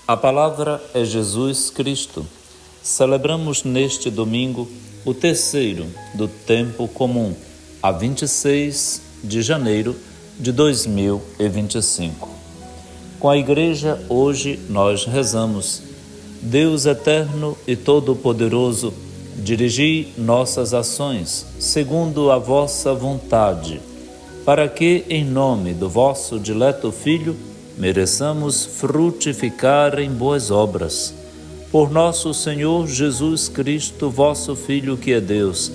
A palavra é Jesus Cristo. Celebramos neste domingo o terceiro do tempo comum, a 26 de janeiro de 2025. Com a Igreja, hoje nós rezamos: Deus eterno e todo-poderoso, dirigi nossas ações segundo a vossa vontade, para que, em nome do vosso dileto Filho, mereçamos frutificar em boas obras. Por nosso Senhor Jesus Cristo, vosso Filho, que é Deus,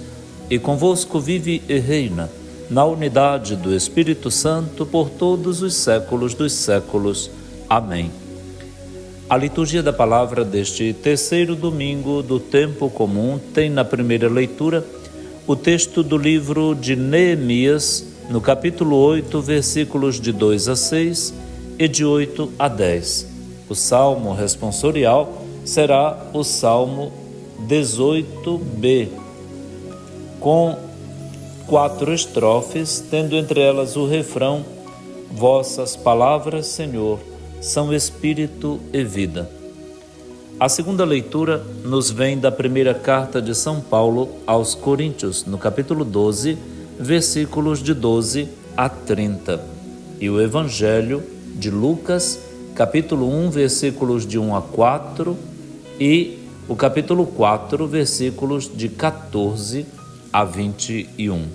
e convosco vive e reina, na unidade do Espírito Santo, por todos os séculos dos séculos. Amém. A liturgia da palavra deste terceiro domingo do tempo comum tem na primeira leitura o texto do livro de Neemias, no capítulo 8, versículos de 2 a 6 e de 8 a 10. O salmo responsorial será o Salmo 18b, com 4 estrofes, tendo entre elas o refrão: Vossas palavras, Senhor, são espírito e vida. A segunda leitura nos vem da primeira carta de São Paulo aos Coríntios, no capítulo 12, versículos de 12 a 30, e o Evangelho de Lucas, capítulo 1, versículos de 1 a 4, e o capítulo 4, versículos de 14 a 21.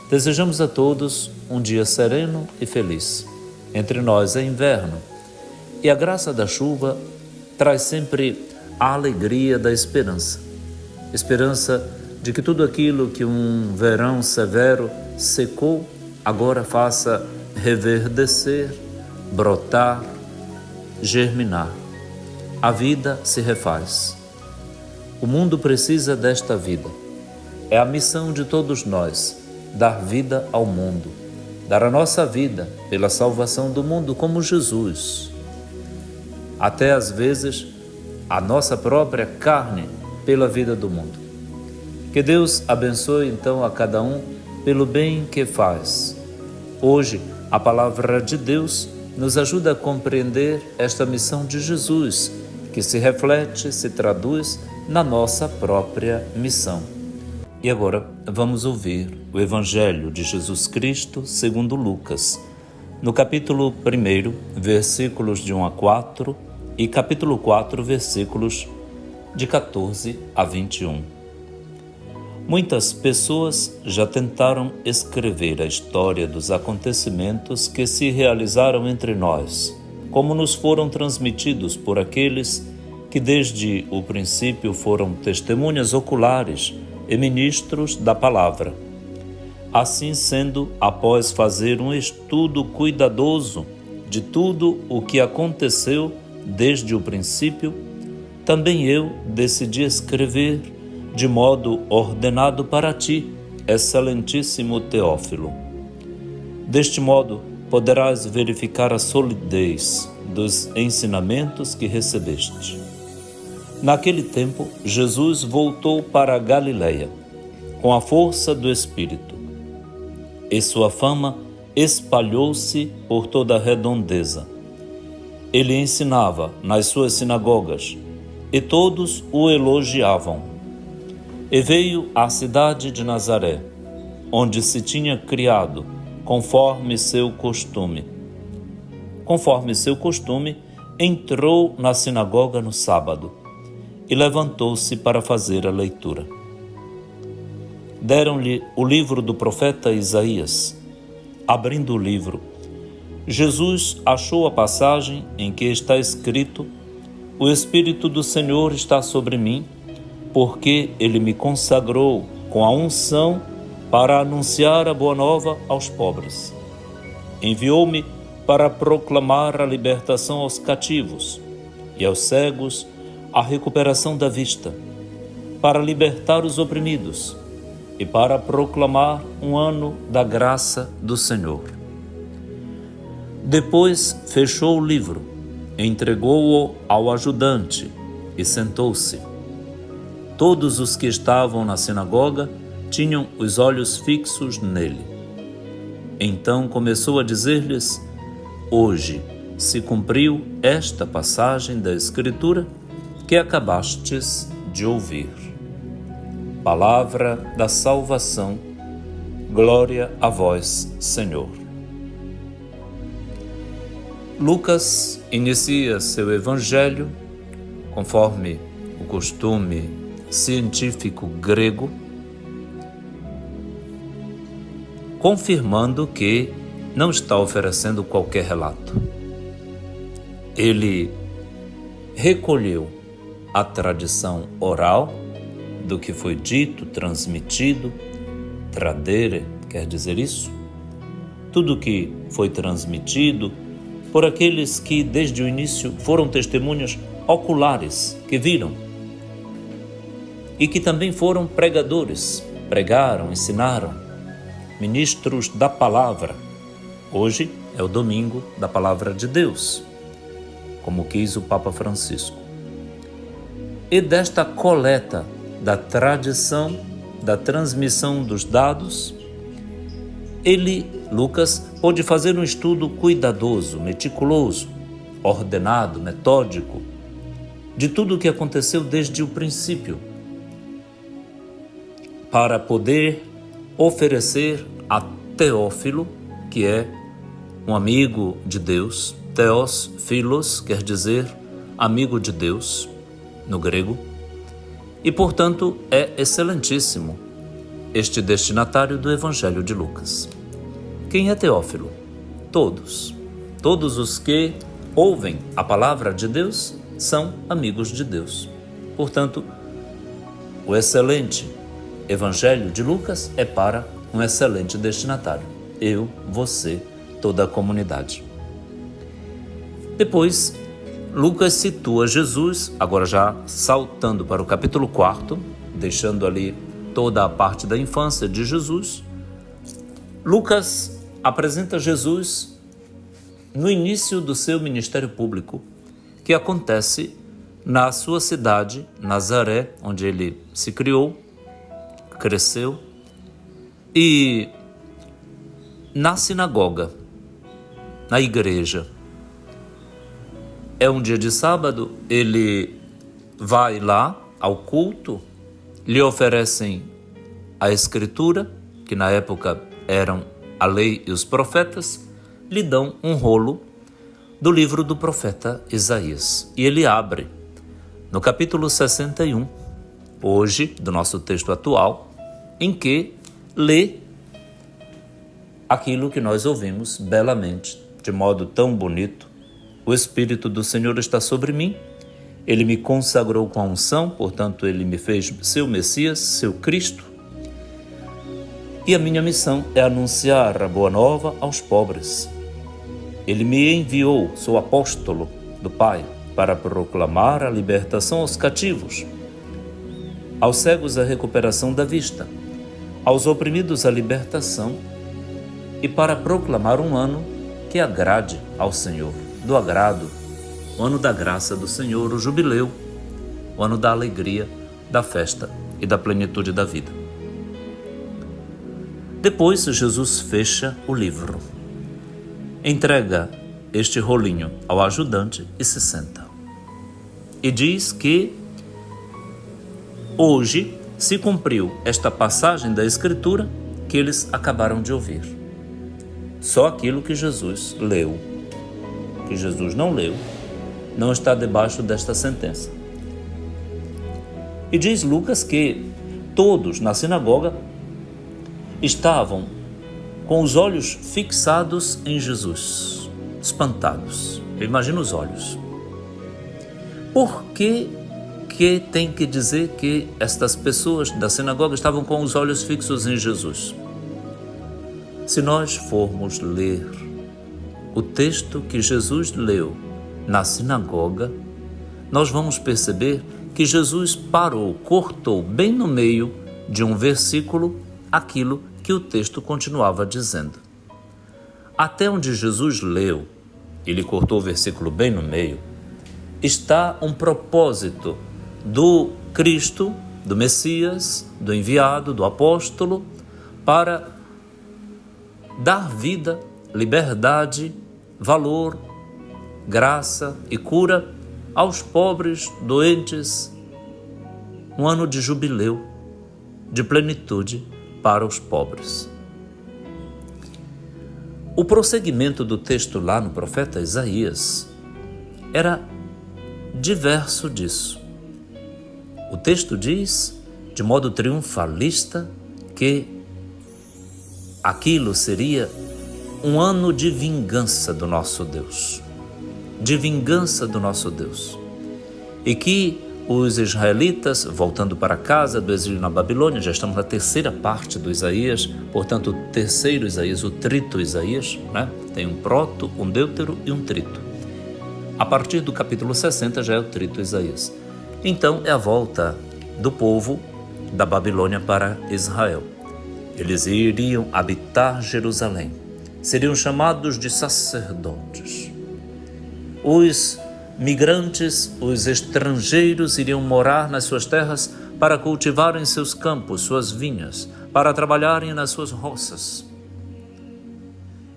Desejamos a todos um dia sereno e feliz. Entre nós é inverno, e a graça da chuva traz sempre a alegria da esperança. Esperança de que tudo aquilo que um verão severo secou, agora faça reverdecer, brotar, germinar. A vida se refaz. O mundo precisa desta vida. É a missão de todos nós, dar vida ao mundo, dar a nossa vida pela salvação do mundo como Jesus. Até às vezes, a nossa própria carne pela vida do mundo. Que Deus abençoe então a cada um pelo bem que faz. Hoje, a palavra de Deus nos ajuda a compreender esta missão de Jesus, que se reflete, se traduz na nossa própria missão. E agora vamos ouvir o Evangelho de Jesus Cristo segundo Lucas, no capítulo 1, versículos de 1 a 4 e capítulo 4, versículos de 14 a 21. Muitas pessoas já tentaram escrever a história dos acontecimentos que se realizaram entre nós, como nos foram transmitidos por aqueles que desde o princípio foram testemunhas oculares e ministros da palavra. Assim sendo, após fazer um estudo cuidadoso de tudo o que aconteceu desde o princípio, também eu decidi escrever de modo ordenado para ti, excelentíssimo Teófilo. Deste modo, poderás verificar a solidez dos ensinamentos que recebeste. Naquele tempo, Jesus voltou para a Galileia, com a força do Espírito, e sua fama espalhou-se por toda a redondeza. Ele ensinava nas suas sinagogas, e todos o elogiavam. E veio à cidade de Nazaré, onde se tinha criado, conforme seu costume. Conforme seu costume, entrou na sinagoga no sábado e levantou-se para fazer a leitura. Deram-lhe o livro do profeta Isaías. Abrindo o livro, Jesus achou a passagem em que está escrito: O Espírito do Senhor está sobre mim, porque Ele me consagrou com a unção para anunciar a boa nova aos pobres. Enviou-me para proclamar a libertação aos cativos e aos cegos a recuperação da vista, para libertar os oprimidos e para proclamar um ano da graça do Senhor. Depois fechou o livro, entregou-o ao ajudante e sentou-se. Todos os que estavam na sinagoga tinham os olhos fixos nele. Então começou a dizer-lhes: Hoje se cumpriu esta passagem da Escritura que acabastes de ouvir. Palavra da salvação, glória a vós, Senhor. Lucas inicia seu evangelho, conforme o costume científico grego, confirmando que não está oferecendo qualquer relato. Ele recolheu a tradição oral do que foi dito, transmitido, tradere, quer dizer isso? Tudo que foi transmitido por aqueles que desde o início foram testemunhas oculares, que viram, e que também foram pregadores, pregaram, ensinaram, ministros da palavra. Hoje é o domingo da palavra de Deus, como quis o Papa Francisco. E desta coleta da tradição, da transmissão dos dados, Lucas, pôde fazer um estudo cuidadoso, meticuloso, ordenado, metódico, de tudo o que aconteceu desde o princípio, para poder oferecer a Teófilo, que é um amigo de Deus. Theos, philos, quer dizer amigo de Deus, no grego, e, portanto, é excelentíssimo este destinatário do Evangelho de Lucas. Quem é Teófilo? Todos os que ouvem a palavra de Deus são amigos de Deus. Portanto, o excelente Evangelho de Lucas é para um excelente destinatário. Eu, você, toda a comunidade. Depois, Lucas situa Jesus, agora já saltando para o capítulo 4, deixando ali toda a parte da infância de Jesus. Lucas apresenta Jesus no início do seu ministério público, que acontece na sua cidade, Nazaré, onde ele se criou, cresceu, e na sinagoga, na igreja. É um dia de sábado, ele vai lá ao culto, lhe oferecem a Escritura, que na época eram a lei e os profetas, lhe dão um rolo do livro do profeta Isaías. E ele abre no capítulo 61, hoje, do nosso texto atual, em que lê aquilo que nós ouvimos belamente, de modo tão bonito. O Espírito do Senhor está sobre mim, ele me consagrou com a unção, portanto ele me fez seu Messias, seu Cristo. E a minha missão é anunciar a boa nova aos pobres. Ele me enviou, sou apóstolo do Pai, para proclamar a libertação aos cativos, aos cegos a recuperação da vista, aos oprimidos a libertação, e para proclamar um ano que agrade ao Senhor. Do agrado, o ano da graça do Senhor, o jubileu, o ano da alegria, da festa e da plenitude da vida. Depois, Jesus fecha o livro, entrega este rolinho ao ajudante e se senta. E diz que hoje se cumpriu esta passagem da Escritura que eles acabaram de ouvir. Só aquilo que Jesus leu, que Jesus não leu, não está debaixo desta sentença. E diz Lucas que todos na sinagoga estavam com os olhos fixados em Jesus, espantados. Imagina os olhos. Por que tem que dizer que estas pessoas da sinagoga estavam com os olhos fixos em Jesus? Se nós formos ler o texto que Jesus leu na sinagoga, nós vamos perceber que Jesus parou, cortou bem no meio de um versículo aquilo que o texto continuava dizendo. Até onde Jesus leu, ele cortou o versículo bem no meio, está um propósito do Cristo, do Messias, do enviado, do apóstolo, para dar vida, liberdade, valor graça e cura aos pobres, doentes. Um ano de jubileu, de plenitude para os pobres. O prosseguimento do texto lá no profeta Isaías era diverso disso. O texto diz, de modo triunfalista, que aquilo seria um ano de vingança do nosso Deus. De vingança do nosso Deus. E que os israelitas, voltando para casa do exílio na Babilônia, já estamos na terceira parte do Isaías, portanto, o terceiro Isaías, o trito Isaías, né? Tem um proto, um deutero e um trito. A partir do capítulo 60 já é o trito Isaías. Então, é a volta do povo da Babilônia para Israel. Eles iriam habitar Jerusalém. Seriam chamados de sacerdotes. Os migrantes, os estrangeiros iriam morar nas suas terras para cultivarem seus campos, suas vinhas, para trabalharem nas suas roças.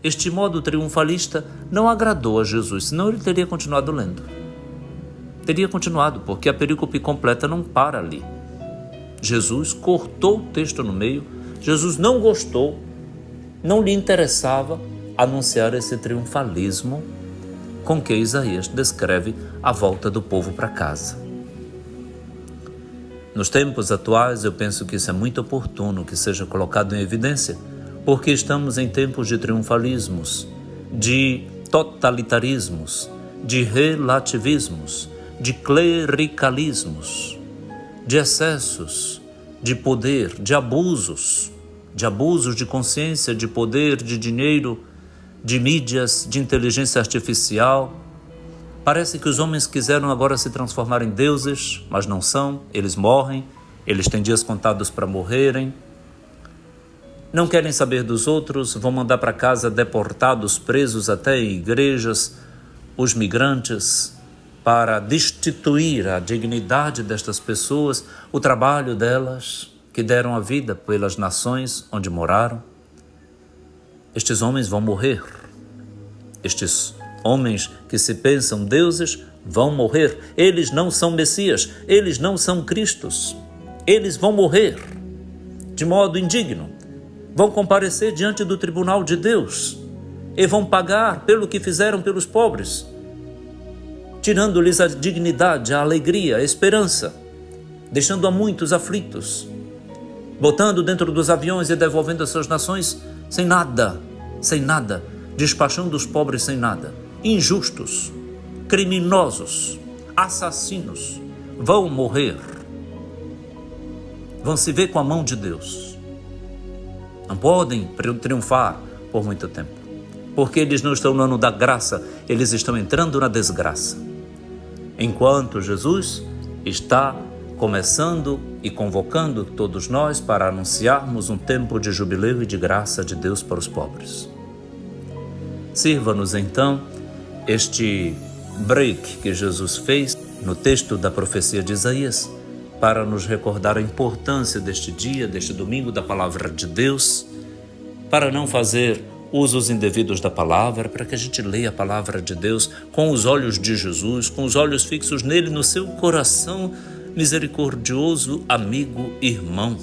Este modo triunfalista não agradou a Jesus, senão ele teria continuado lendo. Teria continuado, porque a perícope completa não para ali. Jesus cortou o texto no meio, Jesus não gostou, não lhe interessava anunciar esse triunfalismo com que Isaías descreve a volta do povo para casa. Nos tempos atuais, eu penso que isso é muito oportuno que seja colocado em evidência, porque estamos em tempos de triunfalismos, de totalitarismos, de relativismos, de clericalismos, de excessos, de poder, de abusos de consciência, de poder, de dinheiro, de mídias, de inteligência artificial. Parece que os homens quiseram agora se transformar em deuses, mas não são. Eles morrem, eles têm dias contados para morrerem. Não querem saber dos outros, vão mandar para casa deportados, presos até em igrejas, os migrantes, para destituir a dignidade destas pessoas, o trabalho delas, que deram a vida pelas nações onde moraram. Estes homens vão morrer. Estes homens que se pensam deuses vão morrer. Eles não são Messias, eles não são Cristos. Eles vão morrer de modo indigno. Vão comparecer diante do tribunal de Deus e vão pagar pelo que fizeram pelos pobres, tirando-lhes a dignidade, a alegria, a esperança, deixando a muitos aflitos, botando dentro dos aviões e devolvendo as suas nações sem nada, despachando os pobres sem nada. Injustos, criminosos, assassinos vão morrer, vão se ver com a mão de Deus. Não podem triunfar por muito tempo, porque eles não estão no ano da graça, eles estão entrando na desgraça. Enquanto Jesus está começando e convocando todos nós para anunciarmos um tempo de jubileu e de graça de Deus para os pobres. Sirva-nos então este break que Jesus fez no texto da profecia de Isaías para nos recordar a importância deste dia, deste domingo da palavra de Deus, para não fazer usos indevidos da palavra, para que a gente leia a palavra de Deus com os olhos de Jesus, com os olhos fixos nele, no seu coração misericordioso, amigo, irmão,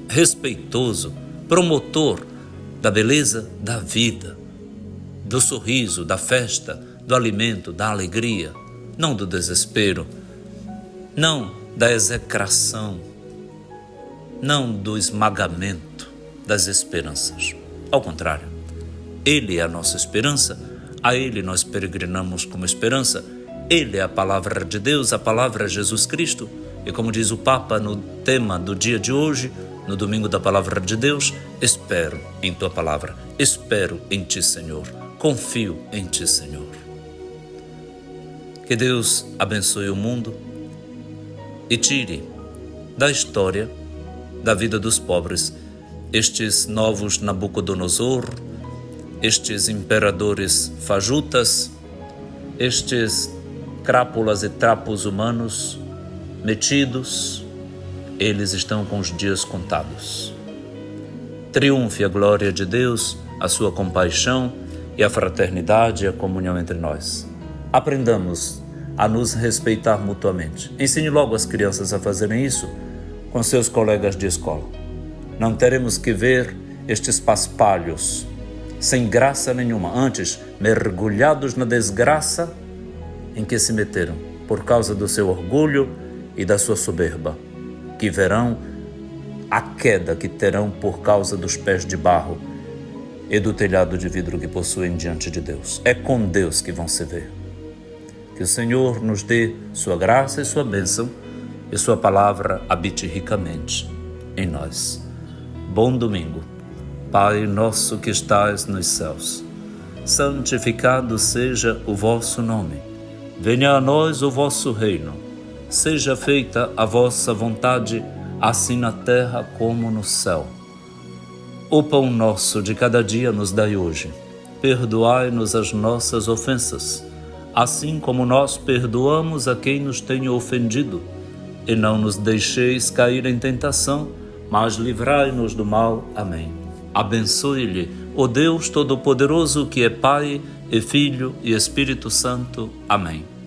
respeitoso, promotor da beleza da vida, do sorriso, da festa, do alimento, da alegria, não do desespero, não da execração, não do esmagamento das esperanças. Ao contrário, Ele é a nossa esperança, a Ele nós peregrinamos como esperança. Ele é a palavra de Deus, a palavra é Jesus Cristo. E como diz o Papa no tema do dia de hoje, no domingo da palavra de Deus, espero em Tua palavra, espero em Ti, Senhor, confio em Ti, Senhor. Que Deus abençoe o mundo e tire da história, da vida dos pobres, estes novos Nabucodonosor, estes imperadores fajutas, estes crápulas e trapos humanos metidos, eles estão com os dias contados. Triunfe a glória de Deus, a sua compaixão e a fraternidade e a comunhão entre nós. Aprendamos a nos respeitar mutuamente. Ensine logo as crianças a fazerem isso com seus colegas de escola. Não teremos que ver estes paspalhos sem graça nenhuma, antes mergulhados na desgraça em que se meteram por causa do seu orgulho e da sua soberba, que verão a queda que terão por causa dos pés de barro e do telhado de vidro que possuem diante de Deus. É com Deus que vão se ver. Que o Senhor nos dê sua graça e sua bênção e sua palavra habite ricamente em nós. Bom domingo. Pai nosso que estais nos céus, santificado seja o vosso nome. Venha a nós o vosso reino. Seja feita a vossa vontade, assim na terra como no céu. O pão nosso de cada dia nos dai hoje. Perdoai-nos as nossas ofensas, assim como nós perdoamos a quem nos tem ofendido. E não nos deixeis cair em tentação, mas livrai-nos do mal. Amém. Abençoe-lhe o Deus Todo-Poderoso, que é Pai, e Filho e Espírito Santo. Amém.